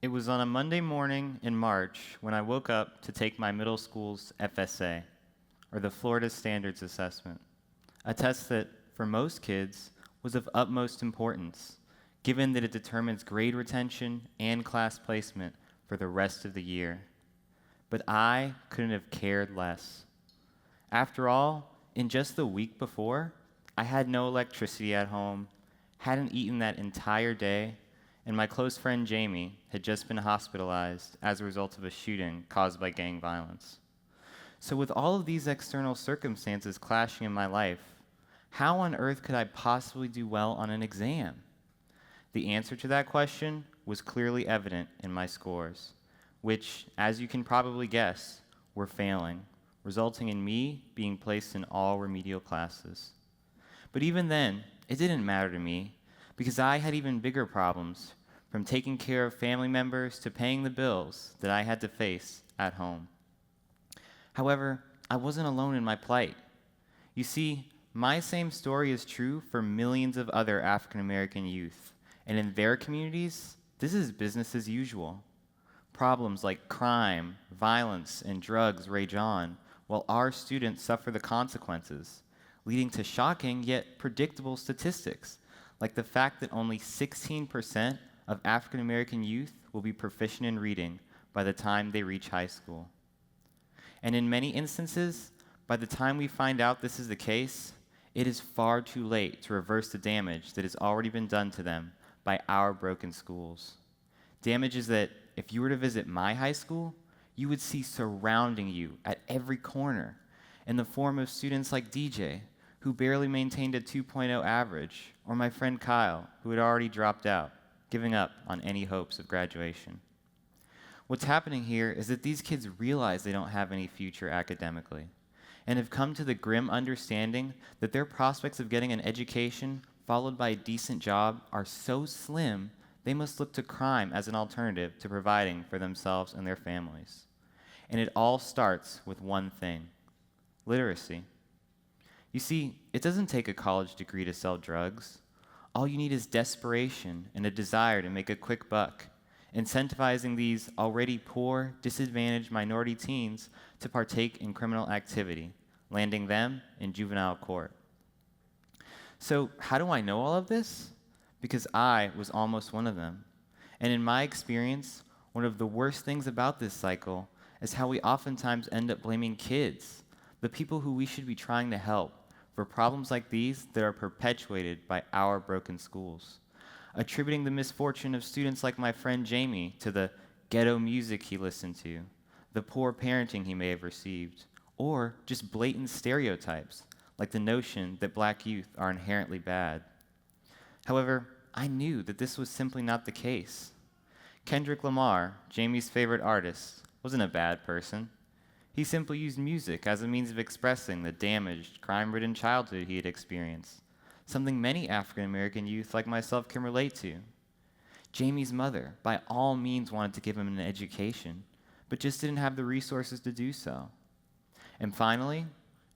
It was on a Monday morning in March when I woke up to take my middle school's FSA, or the Florida Standards Assessment, a test that, for most kids, was of utmost importance, given that it determines grade retention and class placement for the rest of the year. But I couldn't have cared less. After all, in just the week before, I had no electricity at home, hadn't eaten that entire day, and my close friend Jamie had just been hospitalized as a result of a shooting caused by gang violence. So with all of these external circumstances clashing in my life, how on earth could I possibly do well on an exam? The answer to that question was clearly evident in my scores, which, as you can probably guess, were failing, resulting in me being placed in all remedial classes. But even then, it didn't matter to me, because I had even bigger problems, from taking care of family members to paying the bills that I had to face at home. However, I wasn't alone in my plight. You see, my same story is true for millions of other African American youth, and in their communities, this is business as usual. Problems like crime, violence, and drugs rage on, while our students suffer the consequences, leading to shocking yet predictable statistics, like the fact that only 16% of African American youth will be proficient in reading by the time they reach high school. And in many instances, by the time we find out this is the case, it is far too late to reverse the damage that has already been done to them by our broken schools. Damages that, if you were to visit my high school, you would see surrounding you at every corner, in the form of students like DJ, who barely maintained a 2.0 average, or my friend Kyle, who had already dropped out, giving up on any hopes of graduation. What's happening here is that these kids realize they don't have any future academically, and have come to the grim understanding that their prospects of getting an education followed by a decent job are so slim, they must look to crime as an alternative to providing for themselves and their families. And it all starts with one thing: literacy. You see, it doesn't take a college degree to sell drugs. All you need is desperation and a desire to make a quick buck, incentivizing these already poor, disadvantaged minority teens to partake in criminal activity, landing them in juvenile court. So how do I know all of this? Because I was almost one of them. And in my experience, one of the worst things about this cycle is how we oftentimes end up blaming kids, the people who we should be trying to help, for problems like these that are perpetuated by our broken schools, attributing the misfortune of students like my friend Jamie to the ghetto music he listened to, the poor parenting he may have received, or just blatant stereotypes, like the notion that black youth are inherently bad. However, I knew that this was simply not the case. Kendrick Lamar, Jamie's favorite artist, wasn't a bad person. He simply used music as a means of expressing the damaged, crime-ridden childhood he had experienced, something many African American youth like myself can relate to. Jamie's mother, by all means, wanted to give him an education, but just didn't have the resources to do so. And finally,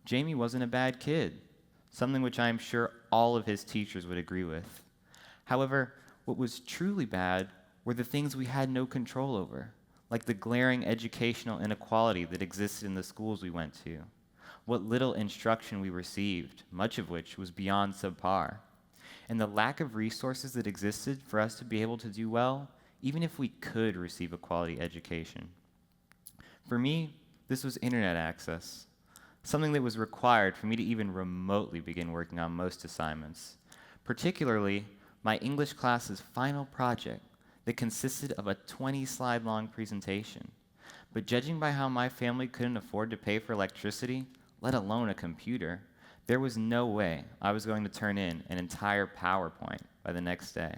Jamie wasn't a bad kid, something which I am sure all of his teachers would agree with. However, what was truly bad were the things we had no control over, like the glaring educational inequality that existed in the schools we went to, what little instruction we received, much of which was beyond subpar, and the lack of resources that existed for us to be able to do well, even if we could receive a quality education. For me, this was internet access, something that was required for me to even remotely begin working on most assignments, particularly my English class's final project that consisted of a 20-slide-long presentation. But judging by how my family couldn't afford to pay for electricity, let alone a computer, there was no way I was going to turn in an entire PowerPoint by the next day.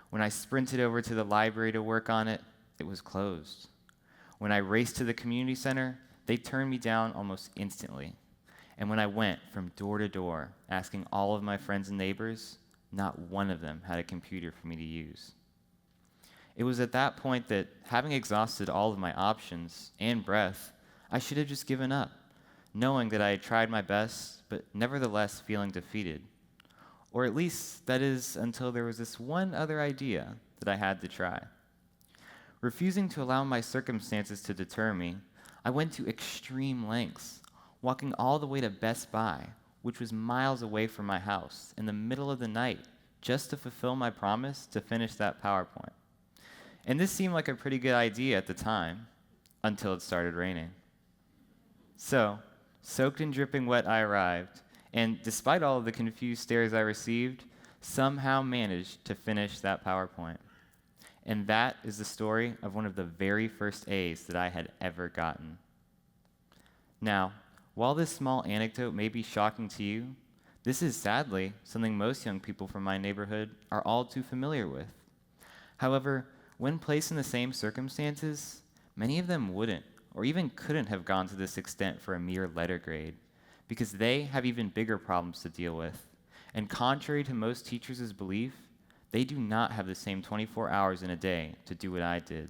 When I sprinted over to the library to work on it, it was closed. When I raced to the community center, they turned me down almost instantly. And when I went from door to door asking all of my friends and neighbors, not one of them had a computer for me to use. It was at that point that, having exhausted all of my options and breath, I should have just given up, knowing that I had tried my best, but nevertheless feeling defeated. Or at least, that is, until there was this one other idea that I had to try. Refusing to allow my circumstances to deter me, I went to extreme lengths, walking all the way to Best Buy, which was miles away from my house, in the middle of the night, just to fulfill my promise to finish that PowerPoint. And this seemed like a pretty good idea at the time, until it started raining. So, soaked and dripping wet, I arrived, and despite all of the confused stares I received, somehow managed to finish that PowerPoint. And that is the story of one of the very first A's that I had ever gotten. Now, while this small anecdote may be shocking to you, this is sadly something most young people from my neighborhood are all too familiar with. However, when placed in the same circumstances, many of them wouldn't or even couldn't have gone to this extent for a mere letter grade, because they have even bigger problems to deal with. And contrary to most teachers' belief, they do not have the same 24 hours in a day to do what I did.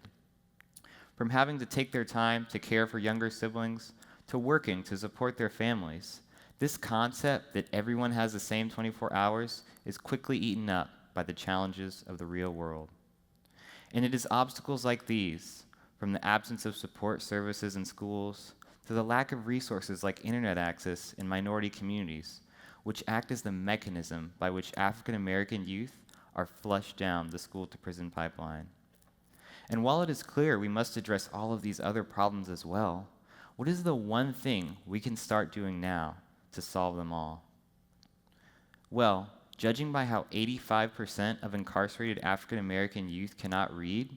From having to take their time to care for younger siblings, to working to support their families, this concept that everyone has the same 24 hours is quickly eaten up by the challenges of the real world. And it is obstacles like these, from the absence of support services in schools to the lack of resources like internet access in minority communities, which act as the mechanism by which African American youth are flushed down the school-to-prison pipeline. And while it is clear we must address all of these other problems as well, what is the one thing we can start doing now to solve them all? Well, judging by how 85% of incarcerated African American youth cannot read,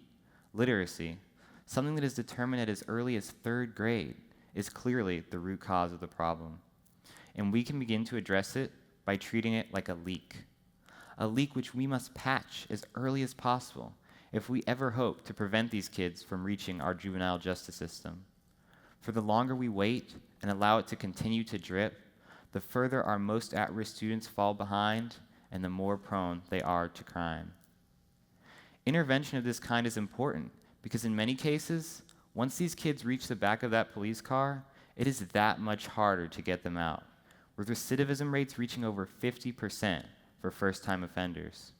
literacy, something that is determined at as early as 3rd grade, is clearly the root cause of the problem. And we can begin to address it by treating it like a leak which we must patch as early as possible if we ever hope to prevent these kids from reaching our juvenile justice system. For the longer we wait and allow it to continue to drip, the further our most at-risk students fall behind and the more prone they are to crime. Intervention of this kind is important because in many cases, once these kids reach the back of that police car, it is that much harder to get them out, with recidivism rates reaching over 50% for first-time offenders.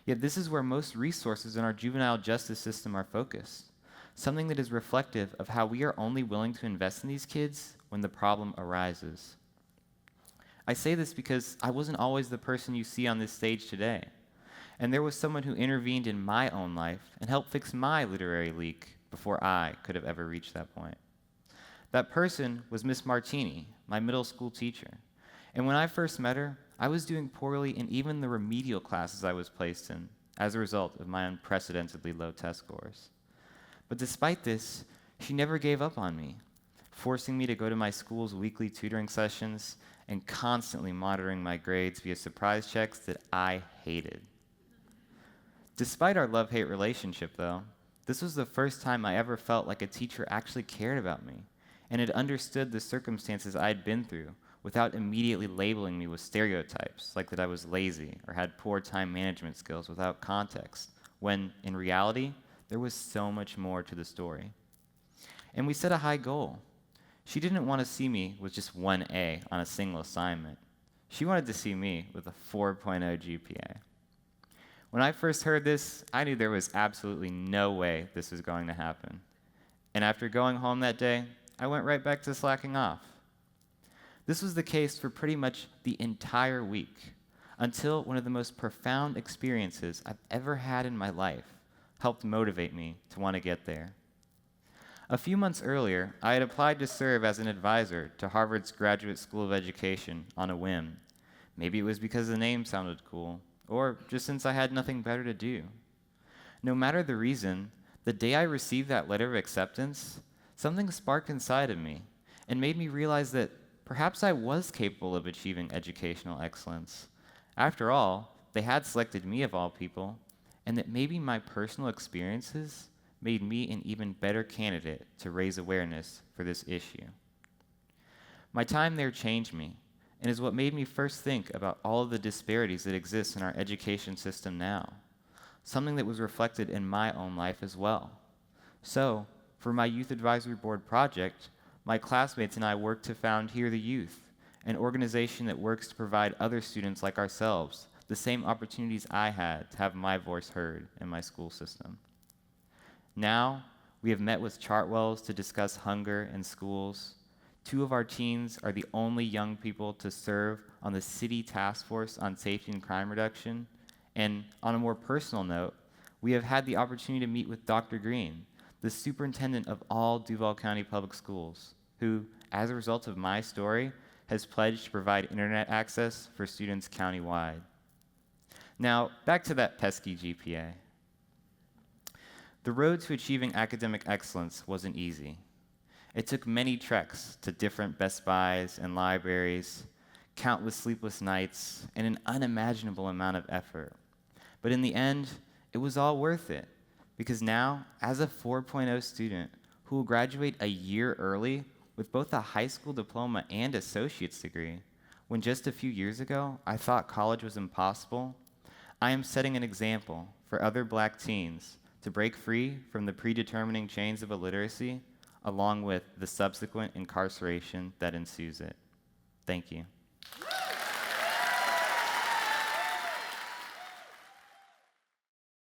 Yet this is where most resources in our juvenile justice system are focused, something that is reflective of how we are only willing to invest in these kids when the problem arises. I say this because I wasn't always the person you see on this stage today, and there was someone who intervened in my own life and helped fix my literary leak before I could have ever reached that point. That person was Miss Martini, my middle school teacher, and when I first met her, I was doing poorly in even the remedial classes I was placed in as a result of my unprecedentedly low test scores. But despite this, she never gave up on me, forcing me to go to my school's weekly tutoring sessions and constantly monitoring my grades via surprise checks that I hated. Despite our love-hate relationship, though, this was the first time I ever felt like a teacher actually cared about me and had understood the circumstances I had been through without immediately labeling me with stereotypes, like that I was lazy or had poor time management skills without context, when, in reality, there was so much more to the story. And we set a high goal. She didn't want to see me with just one A on a single assignment. She wanted to see me with a 4.0 GPA. When I first heard this, I knew there was absolutely no way this was going to happen. And after going home that day, I went right back to slacking off. This was the case for pretty much the entire week, until one of the most profound experiences I've ever had in my life helped motivate me to want to get there. A few months earlier, I had applied to serve as an advisor to Harvard's Graduate School of Education on a whim. Maybe it was because the name sounded cool, or just since I had nothing better to do. No matter the reason, the day I received that letter of acceptance, something sparked inside of me and made me realize that perhaps I was capable of achieving educational excellence. After all, they had selected me of all people, and that maybe my personal experiences made me an even better candidate to raise awareness for this issue. My time there changed me, and is what made me first think about all of the disparities that exist in our education system now, something that was reflected in my own life as well. So, for my Youth Advisory Board project, my classmates and I worked to found Hear the Youth, an organization that works to provide other students like ourselves the same opportunities I had to have my voice heard in my school system. Now, we have met with Chartwells to discuss hunger in schools. 2 of our teens are the only young people to serve on the City Task Force on Safety and Crime Reduction. And on a more personal note, we have had the opportunity to meet with Dr. Green, the superintendent of all Duval County Public Schools, who, as a result of my story, has pledged to provide internet access for students countywide. Now, back to that pesky GPA. The road to achieving academic excellence wasn't easy. It took many treks to different Best Buys and libraries, countless sleepless nights, and an unimaginable amount of effort. But in the end, it was all worth it, because now, as a 4.0 student who will graduate a year early with both a high school diploma and associate's degree, when just a few years ago I thought college was impossible, I am setting an example for other Black teens to break free from the predetermining chains of illiteracy, along with the subsequent incarceration that ensues it. Thank you.